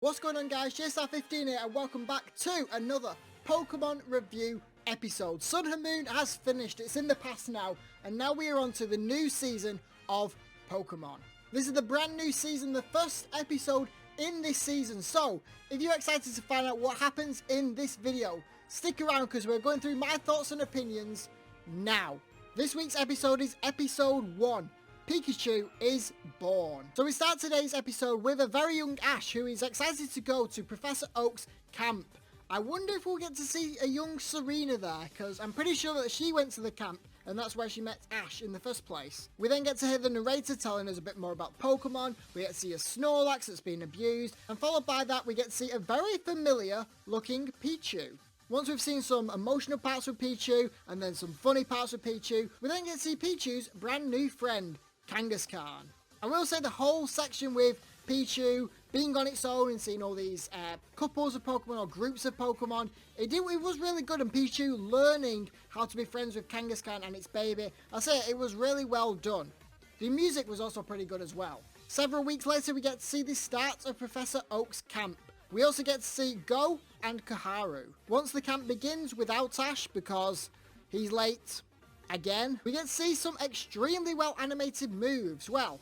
What's going on, guys? JStar15 here and welcome back to another Pokemon review episode. Sun and Moon has finished, it's in the past now, and now we are on to the new season of Pokemon. This is the brand new season, the first episode in this season, so if you're excited to find out what happens in this video, stick around because we're going through my thoughts and opinions now. This week's episode is episode 1. Pikachu is born. So we start today's episode with a very young Ash who is excited to go to Professor Oak's camp. I wonder if we'll get to see a young Serena there, because I'm pretty sure that she went to the camp and that's where she met Ash in the first place. We then get to hear the narrator telling us a bit more about Pokemon, we get to see a Snorlax that's been abused, and followed by that we get to see a very familiar looking Pichu. Once we've seen some emotional parts with Pichu and then some funny parts with Pichu, we then get to see Pichu's brand new friend, Kangaskhan. I will say the whole section with Pichu being on its own and seeing all these couples of Pokemon or groups of Pokemon, it was really good, and Pichu learning how to be friends with Kangaskhan and its baby, I'll say it was really well done. The music was also pretty good as well. Several weeks later we get to see the start of Professor Oak's camp. We also get to see Go and Koharu. Once the camp begins without Ash because he's late again, we get to see some extremely well animated moves. Well,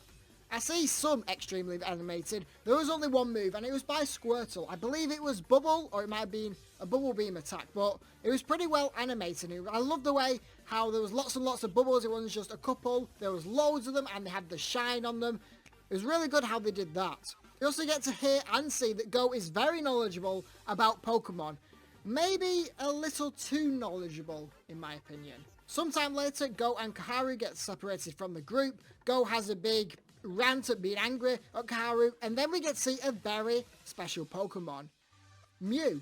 I see some extremely animated. There was only one move and it was by Squirtle. I believe it was Bubble, or it might have been a Bubble Beam attack, but it was pretty well animated. I love the way how there was lots and lots of bubbles. It wasn't just a couple, there was loads of them and they had the shine on them. It was really good how they did that. We also get to hear and see that Go is very knowledgeable about Pokemon. Maybe a little too knowledgeable in my opinion. Sometime later, Go and Koharu get separated from the group. Go has a big rant at being angry at Koharu, and then we get to see a very special Pokemon, Mew.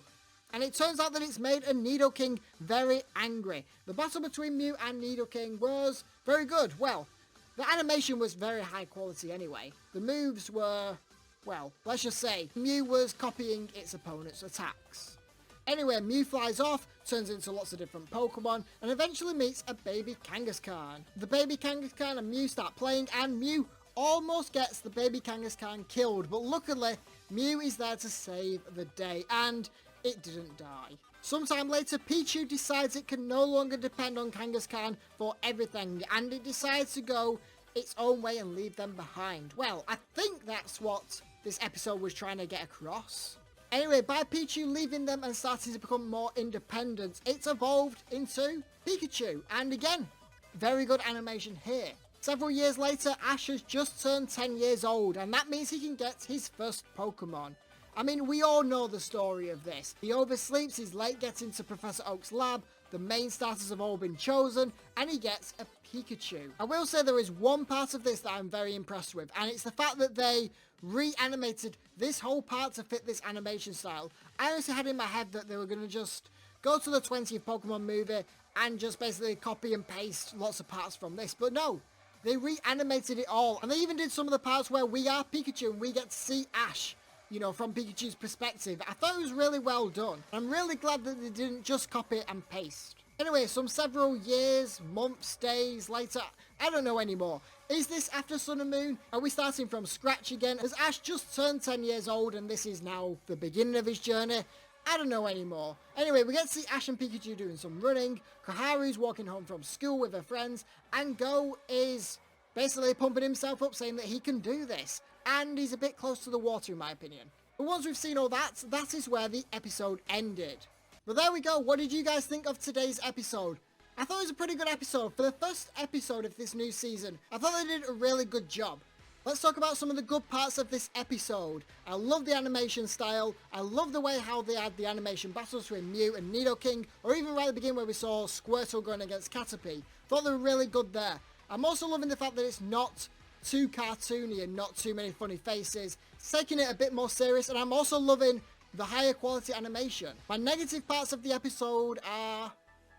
And it turns out that it's made a Nidoking very angry. The battle between Mew and Nidoking was very good. Well, the animation was very high quality anyway. The moves were, well, let's just say, Mew was copying its opponent's attacks. Anyway, Mew flies off, turns into lots of different Pokemon, and eventually meets a baby Kangaskhan. The baby Kangaskhan and Mew start playing, and Mew almost gets the baby Kangaskhan killed, but luckily, Mew is there to save the day, and it didn't die. Sometime later, Pichu decides it can no longer depend on Kangaskhan for everything, and it decides to go its own way and leave them behind. Well, I think that's what this episode was trying to get across. Anyway, by Pichu leaving them and starting to become more independent, it's evolved into Pikachu. And again, very good animation here. Several years later, Ash has just turned 10 years old, and that means he can get his first Pokemon. I mean, we all know the story of this. He oversleeps, he's late getting to Professor Oak's lab, the main starters have all been chosen, and he gets a Pikachu. I will say there is one part of this that I'm very impressed with, and it's the fact that they reanimated this whole part to fit this animation style. I honestly had in my head that they were going to just go to the 20th Pokemon movie and just basically copy and paste lots of parts from this, but no. They reanimated it all, and they even did some of the parts where we are Pikachu and we get to see Ash, you know, from Pikachu's perspective. I thought it was really well done. I'm really glad that they didn't just copy and paste. Anyway, several years, months, days later, I don't know anymore. Is this after Sun and Moon? Are we starting from scratch again? Has Ash just turned 10 years old and this is now the beginning of his journey? I don't know anymore. Anyway, we get to see Ash and Pikachu doing some running, Koharu's walking home from school with her friends, and Go is basically pumping himself up saying that he can do this. And he's a bit close to the water in my opinion. But once we've seen all that, that is where the episode ended. But there we go. What did you guys think of today's episode? I thought it was a pretty good episode. For the first episode of this new season, I thought they did a really good job. Let's talk about some of the good parts of this episode. I love the animation style. I love the way how they had the animation battles between Mew and Nidoking, or even right at the beginning where we saw Squirtle going against Caterpie. Thought they were really good there. I'm also loving the fact that it's not too cartoony and not too many funny faces. It's taking it a bit more serious, and I'm also loving the higher quality animation. My negative parts of the episode are,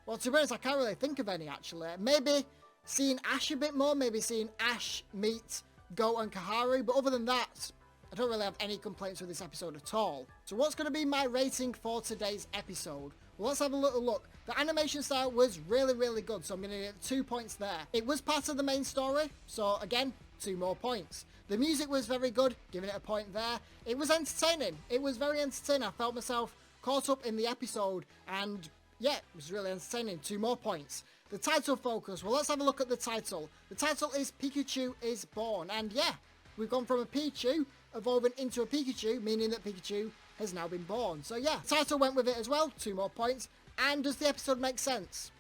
well, to be honest, I can't really think of any actually. Maybe seeing Ash a bit more, maybe seeing Ash meet Go and Koharu, but other than that, I don't really have any complaints with this episode at all. So what's going to be my rating for today's episode? Well, let's have a little look. The animation style was really, really good, so I'm going to get 2 points there. It was part of the main story, so again, 2 more points. The music was very good, giving it a point there. It was entertaining. It was very entertaining. I felt myself caught up in the episode, and yeah, it was really entertaining. 2 more points. The title focus. Well, let's have a look at the title. The title is Pikachu is Born, and yeah, we've gone from a Pichu evolving into a Pikachu, meaning that Pikachu has now been born. So yeah, the title went with it as well. 2 more points. And does the episode make sense?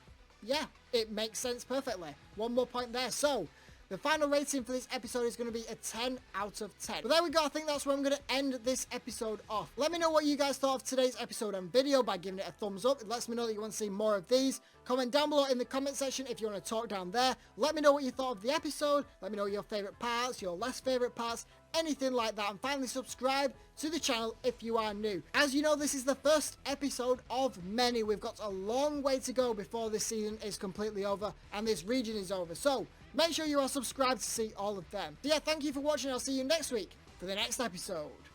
Yeah, it makes sense perfectly. 1 more point there. So the final rating for this episode is going to be a 10 out of 10. But there we go. I think that's where I'm going to end this episode off. Let me know what you guys thought of today's episode and video by giving it a thumbs up. It lets me know that you want to see more of these. Comment down below in the comment section if you want to talk down there. Let me know what you thought of the episode. Let me know your favourite parts, your less favourite parts, anything like that. And finally, subscribe to the channel if you are new. As you know, this is the first episode of many. We've got a long way to go before this season is completely over and this region is over. So make sure you are subscribed to see all of them. So yeah, thank you for watching. I'll see you next week for the next episode.